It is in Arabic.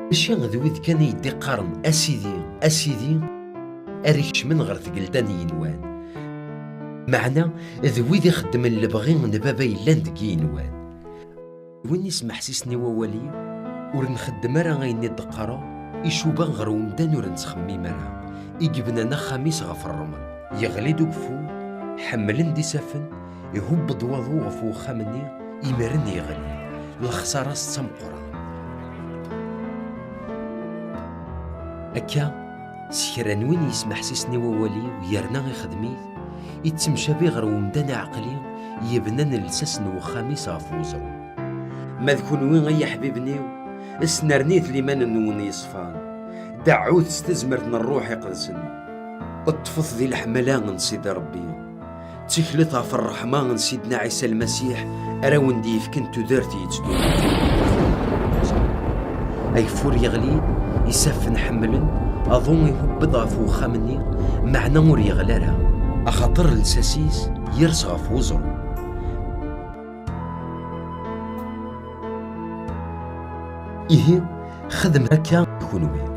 ماشي غد ويد كان يدي قارن اسيدي اريكش من غير ثقلتان ينوان، معنى ذ ويد يخدم اللي بغي بابا يلان دكي ينوان. وين يسمح سيسني ووالي ور نخدم راه غيني دقرا يشوبا غير ومدان ور نتخمي مرا يجبنا انا خميس غف الرمل يغلي دوكفو حملن دي سفن يهبط وضو غفو خامني يمرن يغلي الخساره ستمقرا اكا سكران وين يسمح سيسني ووالي ويرنا غي خدميت يتمشى بي غير ومدان عقلي يبنان لساسن وخميس غف وزرو ما ذكون وين غيا حبيبني اسنرنيت لمن نون يصفان دعوت استزمرت الروح يقدسن اطفث ذي الحملة من سيد ربي تخلطها في الرحمة من سيدنا عيسى المسيح اراون ديف كنتو دارتي يتدور اي فور يغلي يسفن حملن اظن يهبط غفو خامني مع نور يغلارها اخاطر لساسيس يرسغ في وزرو. إيه خدم هكا يكون وين